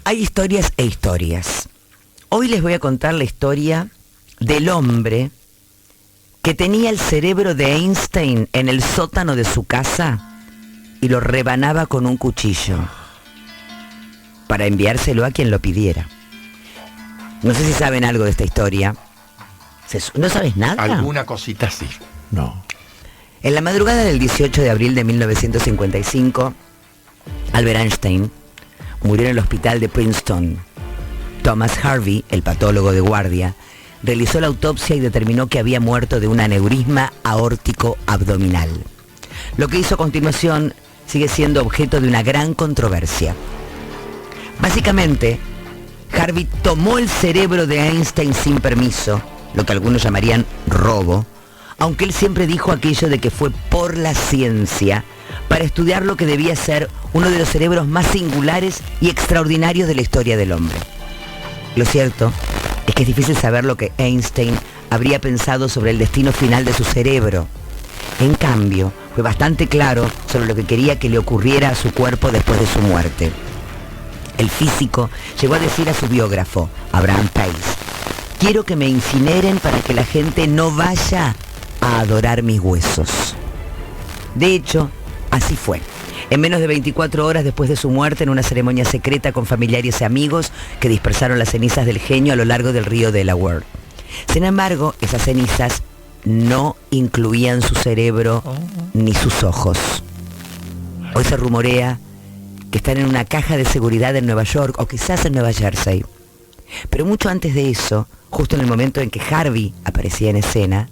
Hay historias e historias. Hoy les voy a contar la historia del hombre que tenía el cerebro de Einstein en el sótano de su casa y lo rebanaba con un cuchillo para enviárselo a quien lo pidiera. No sé si saben algo de esta historia. ¿No sabes nada? Alguna cosita sí. No. En la madrugada del 18 de abril de 1955, Albert Einstein murió en el hospital de Princeton. Thomas Harvey, el patólogo de guardia, realizó la autopsia y determinó que había muerto de un aneurisma aórtico abdominal. Lo que hizo a continuación sigue siendo objeto de una gran controversia. Básicamente, Harvey tomó el cerebro de Einstein sin permiso, lo que algunos llamarían robo, aunque él siempre dijo aquello de que fue por la ciencia, para estudiar lo que debía ser uno de los cerebros más singulares y extraordinarios de la historia del hombre. Lo cierto es que es difícil saber lo que Einstein habría pensado sobre el destino final de su cerebro. En cambio, fue bastante claro sobre lo que quería que le ocurriera a su cuerpo después de su muerte. El físico llegó a decir a su biógrafo, Abraham Pace: quiero que me incineren para que la gente no vaya a adorar mis huesos. De hecho, así fue. En menos de 24 horas después de su muerte, en una ceremonia secreta con familiares y amigos que dispersaron las cenizas del genio a lo largo del río Delaware. Sin embargo, esas cenizas no incluían su cerebro ni sus ojos. Hoy se rumorea que están en una caja de seguridad en Nueva York o quizás en Nueva Jersey. Pero mucho antes de eso, justo en el momento en que Harvey aparecía en escena,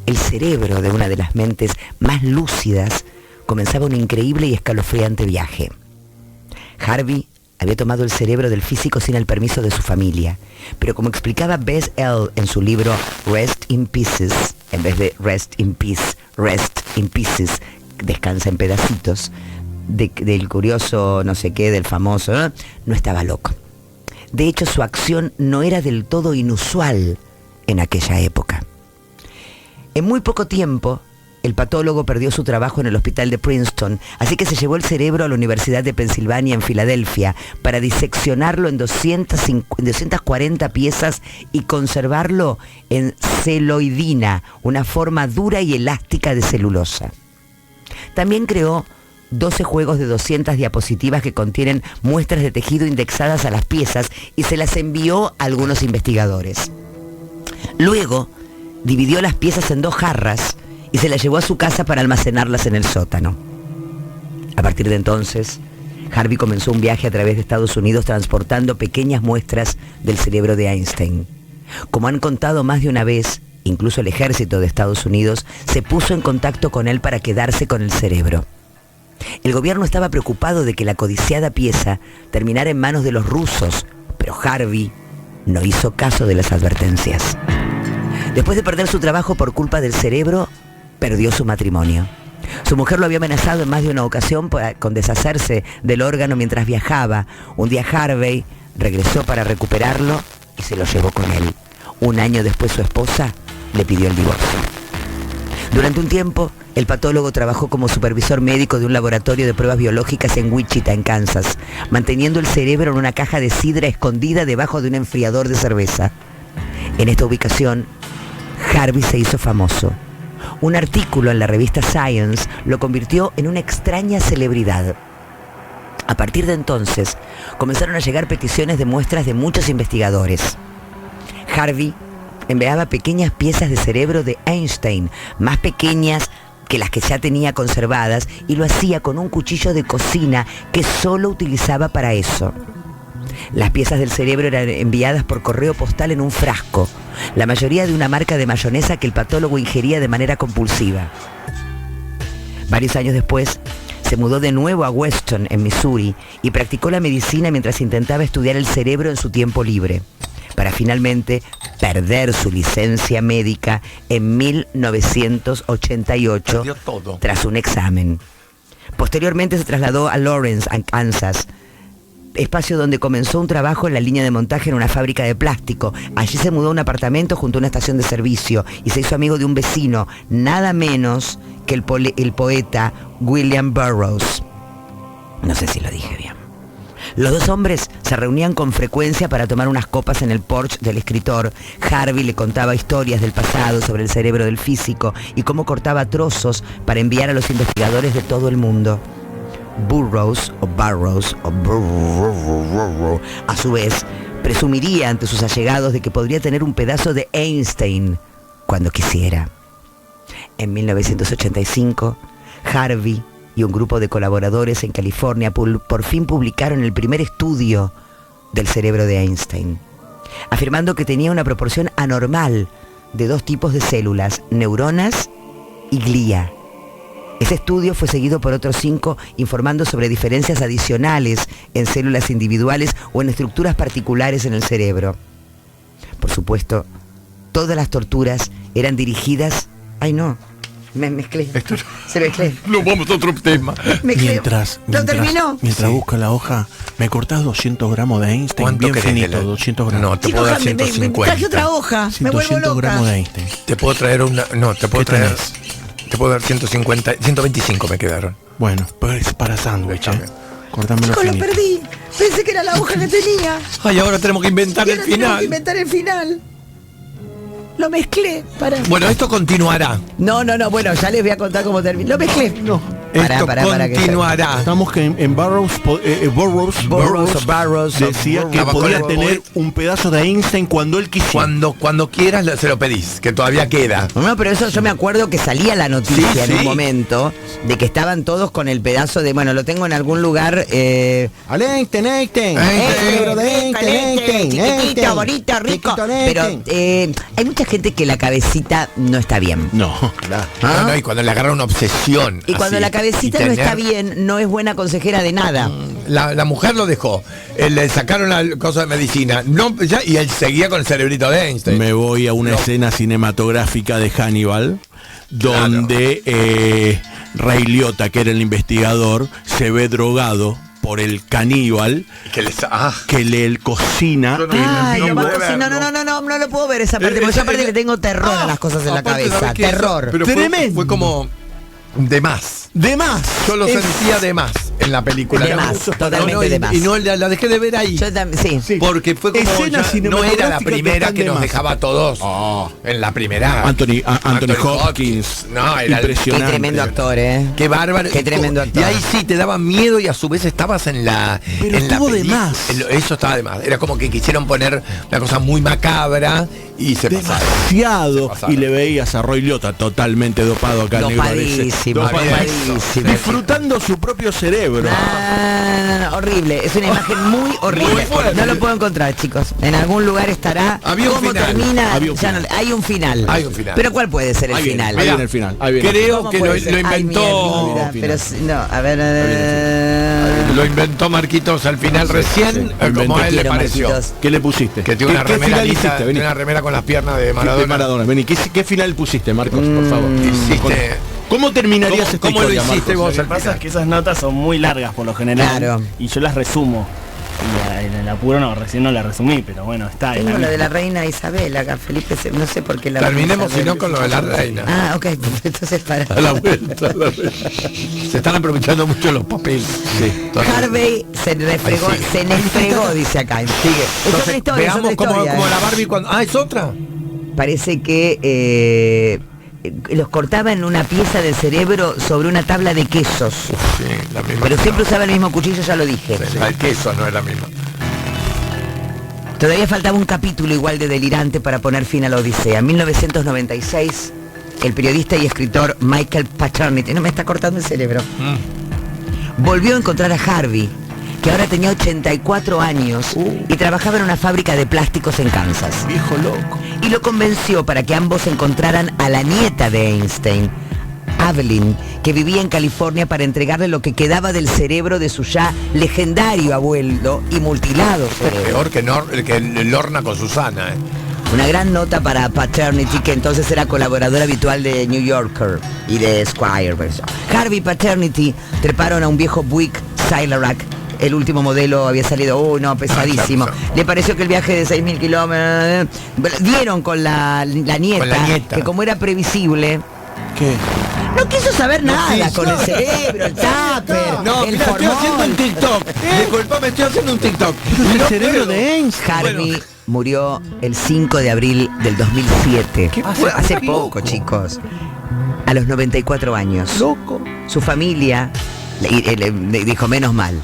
el cerebro de una de las mentes más lúcidas comenzaba un increíble y escalofriante viaje. Harvey había tomado el cerebro del físico sin el permiso de su familia, pero como explicaba Bess L. en su libro Rest in Pieces, en vez de Rest in Peace, Rest in Pieces, descansa en pedacitos, del curioso no sé qué, del famoso, no estaba loco. De hecho, su acción no era del todo inusual en aquella época. En muy poco tiempo, el patólogo perdió su trabajo en el hospital de Princeton, así que se llevó el cerebro a la Universidad de Pensilvania en Filadelfia para diseccionarlo en 240 piezas y conservarlo en celoidina, una forma dura y elástica de celulosa. También creó 12 juegos de 200 diapositivas que contienen muestras de tejido indexadas a las piezas y se las envió a algunos investigadores. Luego, dividió las piezas en 2 jarras y se las llevó a su casa para almacenarlas en el sótano. A partir de entonces, Harvey comenzó un viaje a través de Estados Unidos transportando pequeñas muestras del cerebro de Einstein. Como han contado más de una vez, incluso el ejército de Estados Unidos se puso en contacto con él para quedarse con el cerebro. El gobierno estaba preocupado de que la codiciada pieza terminara en manos de los rusos, pero Harvey no hizo caso de las advertencias. Después de perder su trabajo por culpa del cerebro, perdió su matrimonio. Su mujer lo había amenazado en más de una ocasión con deshacerse del órgano mientras viajaba. Un día Harvey regresó para recuperarlo y se lo llevó con él. Un año después su esposa le pidió el divorcio. Durante un tiempo, el patólogo trabajó como supervisor médico de un laboratorio de pruebas biológicas en Wichita, en Kansas, manteniendo el cerebro en una caja de sidra escondida debajo de un enfriador de cerveza. En esta ubicación, Harvey se hizo famoso. Un artículo en la revista Science lo convirtió en una extraña celebridad. A partir de entonces, comenzaron a llegar peticiones de muestras de muchos investigadores. Harvey enviaba pequeñas piezas de cerebro de Einstein, más pequeñas que las que ya tenía conservadas, y lo hacía con un cuchillo de cocina que solo utilizaba para eso. Las piezas del cerebro eran enviadas por correo postal en un frasco, la mayoría de una marca de mayonesa que el patólogo ingería de manera compulsiva. Varios años después, se mudó de nuevo a Weston, en Missouri, y practicó la medicina mientras intentaba estudiar el cerebro en su tiempo libre, para finalmente perder su licencia médica en 1988 tras un examen. Posteriormente se trasladó a Lawrence, Kansas, espacio donde comenzó un trabajo en la línea de montaje en una fábrica de plástico. Allí se mudó a un apartamento junto a una estación de servicio y se hizo amigo de un vecino, nada menos que el poeta William Burroughs. No sé si lo dije bien. Los dos hombres se reunían con frecuencia para tomar unas copas en el porche del escritor. Harvey le contaba historias del pasado sobre el cerebro del físico y cómo cortaba trozos para enviar a los investigadores de todo el mundo. Burroughs, a su vez, presumiría ante sus allegados de que podría tener un pedazo de Einstein cuando quisiera. En 1985, Harvey y un grupo de colaboradores en California por fin publicaron el primer estudio del cerebro de Einstein, afirmando que tenía una proporción anormal de dos tipos de células, neuronas y glía. Ese estudio fue seguido por otros 5 informando sobre diferencias adicionales en células individuales o en estructuras particulares en el cerebro. Por supuesto, todas las torturas eran dirigidas... ¡Ay, no! Me mezclé. Se mezclé. No, vamos a otro tema. Mientras terminó? Mientras busca la hoja, ¿me cortás 200 gramos de Einstein? ¿Cuánto Bien querés finito, de 200 gramos. No, te puedo dar 150. Traje otra hoja. Me vuelvo 200 loca. gramos de Einstein. Te puedo traer una... No, te puedo ¿Qué traer... tenés? Te puedo dar 150... 125 me quedaron. Bueno, pero es para sándwich, ¿eh? Cortámelo Chicos, lo finito. perdí. Pensé que era la hoja que tenía. Ay, ahora tenemos que inventar Y el ahora tenemos final. que inventar el final. Lo mezclé. Para. Bueno, esto continuará. No, bueno, ya les voy a contar cómo terminó. Lo mezclé. No. Esto Pará, que continuará. Estamos que en Burroughs decía que Estaba podía con el tener poeta. un pedazo de Einstein cuando él quisiera. Cuando quieras se lo pedís, que todavía queda. No, pero eso yo me acuerdo que salía la noticia Sí, en un sí. momento de que estaban todos con el pedazo de, bueno, lo tengo en algún lugar. Einstein. Chiquitito, bonito, rico. Pero hay mucha gente que la cabecita no está bien. No, claro. ¿Ah? No, y cuando le agarra una obsesión. Y cuando así, la cabecita y no tener- está bien, no es buena consejera de nada. La mujer lo dejó. Le sacaron la cosa de medicina. No, ya, y él seguía con el cerebrito de Einstein. Me voy a una escena cinematográfica de Hannibal, donde Ray Liotta, que era el investigador, se ve drogado por el caníbal Que les, que le cocina. Yo no- Ay, no no, puedo no lo puedo ver esa parte, porque yo aparte le tengo terror a las cosas en la aparte, cabeza. ¿sabes qué? Terror. Pero Tremendo. fue como de más. De más. Yo lo Es- sentía de más en la película. De más, totalmente y, de más. Y no la dejé de ver ahí. Yo también, sí. Porque fue como Escenas no cinematográficas era la que primera están que de nos más. dejaba a todos en la primera. Anthony Hopkins. No, era Qué impresionante. tremendo actor, ¿eh? Qué bárbaro. Qué tremendo actor. Y ahí sí te daba miedo y a su vez estabas en la. Pero en la estuvo de película. más. Eso estaba de más. Era como que quisieron poner una cosa muy macabra y se pasaron. Demasiado. Se pasaron. Y le veías a Roy Liotta totalmente dopado acá. el negro ese. Dopadísimo, Dopadísimo. dopadísimo. Disfrutando su propio cerebro. No, horrible, es una imagen muy horrible. Muy fuerte. No lo puedo encontrar, chicos. En algún lugar estará. Había un ¿Cómo final. termina? Había un Ya final. no- hay un final. Hay un final. Pero ¿cuál puede ser el Ahí viene, final? ahí viene el final. Ahí viene. Creo ¿Cómo que puede lo ser? Ay, inventó. mi vida, Final. pero no, a ver. Lo inventó Marquitos al final recién, sí. como a él le Quiero, pareció. Marquitos. ¿Qué le pusiste? Que tiene una ¿Qué remera final lisa, hiciste? Vení. tiene una remera con las piernas de De Maradona. Maradona. Vení, ¿qué final pusiste, Marcos? Por favor. Hiciste- ¿Cómo terminarías esta ¿Cómo lo historia, hiciste Marcos? vos Lo al que pasa final? es que esas notas son muy largas por lo general. Claro. Y yo las resumo. Y en el apuro no, recién no la resumí, pero bueno, está. es Tengo la lo de misma. la reina Isabel acá, Felipe, no sé por qué la Terminemos reina si no Isabel. con lo de la reina. Ah, ok, entonces para. A la vuelta, a la vuelta. Se están aprovechando mucho los papeles. Sí. Harvey se refregó, Ahí sigue. se nefregó, dice acá. Sigue. Es otra historia, es veamos otra historia. como la Barbie cuando. Ah, es otra. Parece que los cortaba en una pieza del cerebro sobre una tabla de quesos. Sí, la misma. Pero siempre usaba el mismo cuchillo, ya lo dije. El queso no es la misma. Todavía faltaba un capítulo igual de delirante para poner fin a la Odisea. En 1996, el periodista y escritor Michael Paternity, no me está cortando el cerebro, volvió a encontrar a Harvey, que ahora tenía 84 años y trabajaba en una fábrica de plásticos en Kansas. Viejo loco. Y lo convenció para que ambos encontraran a la nieta de Einstein, Evelyn, que vivía en California, para entregarle lo que quedaba del cerebro de su ya legendario abuelo y mutilado cerebro. Peor que Lorna con Susana. Una gran nota para Paternity, que entonces era colaborador habitual de New Yorker y de Esquire. Harvey y Paternity treparon a un viejo Buick Skylark. El último modelo había salido, pesadísimo. claro. Le pareció que el viaje de 6.000 kilómetros... Dieron con la nieta, Con la nieta. que como era previsible, ¿Qué? No quiso saber nada quiso. con el cerebro, el tupper, No, el mira, estoy haciendo un formol. TikTok. Disculpame, estoy haciendo un TikTok. El No cerebro puedo. de Einstein. Harvey murió el 5 de abril del 2007. Hace poco, chicos. A los 94 años. Loco. Su familia le dijo, menos mal.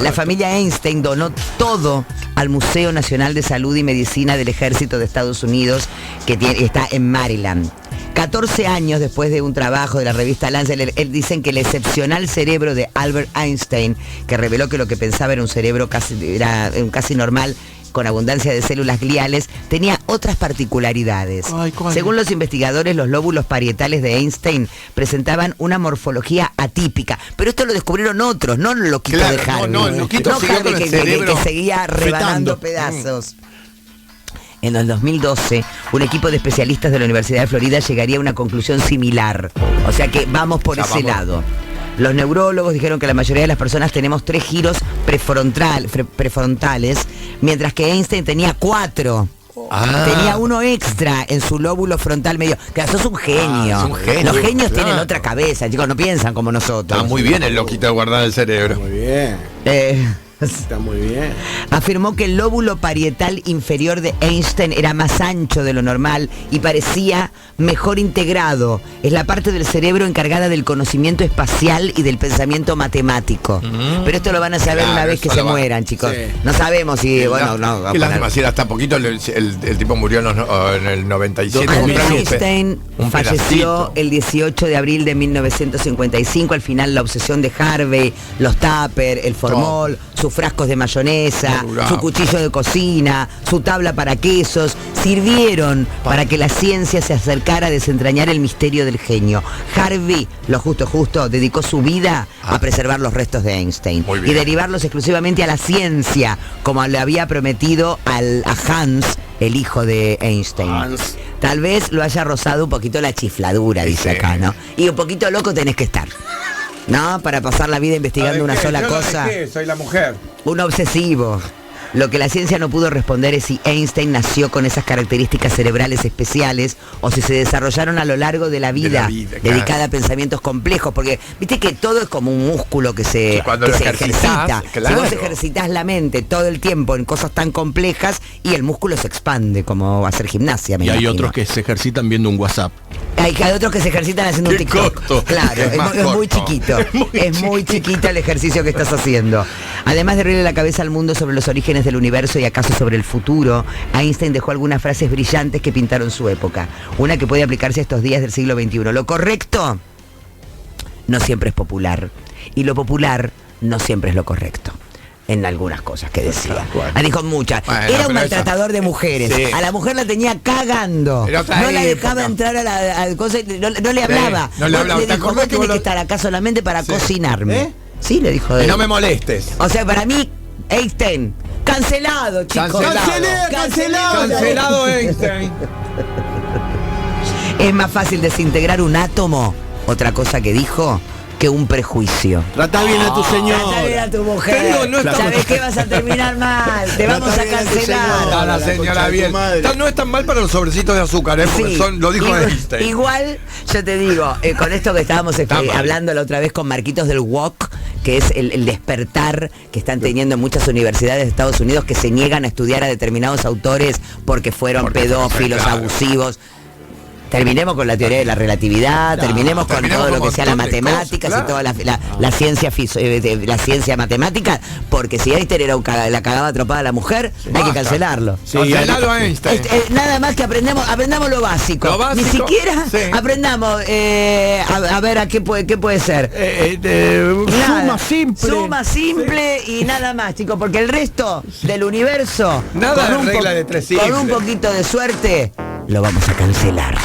La familia Einstein donó todo al Museo Nacional de Salud y Medicina del Ejército de Estados Unidos, que está en Maryland. 14 años después de un trabajo de la revista Lancet, él dicen que el excepcional cerebro de Albert Einstein, que reveló que lo que pensaba era un cerebro casi normal, con abundancia de células gliales, tenía otras particularidades. Ay, ¿cuál? Según los investigadores, los lóbulos parietales de Einstein presentaban una morfología atípica. Pero esto lo descubrieron otros, no los loquitos Claro, de Harvey. no, el loquito siguió Harvey con el que cerebro seguía rebanando fetando. pedazos. En el 2012, un equipo de especialistas de la Universidad de Florida llegaría a una conclusión similar. O sea que vamos por ese lado. Los neurólogos dijeron que la mayoría de las personas tenemos 3 giros prefrontales, mientras que Einstein tenía 4. Tenía uno extra en su lóbulo frontal medio. Que sos un genio. Es un genio, Los genios claro. tienen otra cabeza, chicos, no piensan como nosotros. Está muy bien el loquito de guardar el cerebro. Muy bien. Está muy bien. Afirmó que el lóbulo parietal inferior de Einstein era más ancho de lo normal y parecía mejor integrado. Es la parte del cerebro encargada del conocimiento espacial y del pensamiento matemático. Pero esto lo van a saber Claro, una vez que eso se lo van- mueran, chicos. Sí. No sabemos si, bueno, no. Qué lástima, si era hasta poquito, el tipo murió en el 97. Albert un Einstein un falleció pedacito. el 18 de abril de 1955. Al final, la obsesión de Harvey, los tupper, el formol, sus frascos de mayonesa, Muy bravo. su cuchillo de cocina, su tabla para quesos, sirvieron para que la ciencia se acercara a desentrañar el misterio del genio. Harvey, lo justo, dedicó su vida a preservar los restos de Einstein Muy y bien. derivarlos exclusivamente a la ciencia, como le había prometido a Hans, el hijo de Einstein. Hans. Tal vez lo haya rozado un poquito la chifladura, dice Sí. acá, ¿no? Y un poquito loco tenés que estar, ¿no? Para pasar la vida investigando una sola cosa. Soy la mujer. Un obsesivo. Lo que la ciencia no pudo responder es si Einstein nació con esas características cerebrales especiales o si se desarrollaron a lo largo de la vida, vida, dedicada claro. a pensamientos complejos, porque viste que todo es como un músculo que se, Cuando que lo se ejercitás, ejercita. claro. Si vos ejercitás la mente todo el tiempo en cosas tan complejas y el músculo se expande, como hacer gimnasia, me Y hay imagino. otros que se ejercitan viendo un WhatsApp. Hay otros que se ejercitan haciendo un Qué TikTok. corto. Claro, Es más es muy corto. chiquito. Es muy chiquito el ejercicio que estás haciendo. Además de abrirle la cabeza al mundo sobre los orígenes del universo y acaso sobre el futuro, Einstein dejó algunas frases brillantes que pintaron su época. Una que puede aplicarse a estos días del siglo XXI. Lo correcto no siempre es popular. Y lo popular no siempre es lo correcto. En algunas cosas que decía. Dijo muchas. Bueno, Era un pero maltratador de mujeres. Sí. A la mujer la tenía cagando. Era otra No la dejaba época. entrar al cosa, no le hablaba. no le hablaba. Le ¿Te dijo, acordás vos que tenés vos que lo- estar acá solamente para Sí. cocinarme. ¿Eh? Sí, le dijo Y él. no me molestes. O sea, para mí, Einstein, cancelado, chicos. Cancelado. Cancelado Einstein. Es más fácil desintegrar un átomo, otra cosa que dijo, que un prejuicio. Trata bien a tu señor. Trata bien a tu mujer. Te digo, no estamos- ¿Sabes qué? Vas a terminar mal. Te Trata vamos a bien a tu cancelar. señora. Está la la señora concha de tu bien. madre. No es tan mal para los sobrecitos de azúcar, porque Sí. lo dijo Igual- Einstein. Igual, yo te digo, con esto que estábamos Está mal. hablando la otra vez con Marquitos del WOC, que es el despertar que están teniendo en muchas universidades de Estados Unidos, que se niegan a estudiar a determinados autores porque fueron Porque pedófilos, claro. abusivos. Terminemos con la teoría de la relatividad, terminemos con terminemos todo lo con que sea la un montón de matemáticas cosas, y toda la ciencia la ciencia matemática, porque si Einstein era la cagaba atropada a la mujer, hay que Basta. cancelarlo. Sí, Cancelado a Einstein. Nada más que aprendamos lo básico. Lo básico, Ni siquiera sí. aprendamos a ver a qué puede ser. Nada. Suma simple. Suma simple y nada más, chicos, porque el resto del universo, Nada con de un regla de tres con un simples. poquito de suerte, lo vamos a cancelar.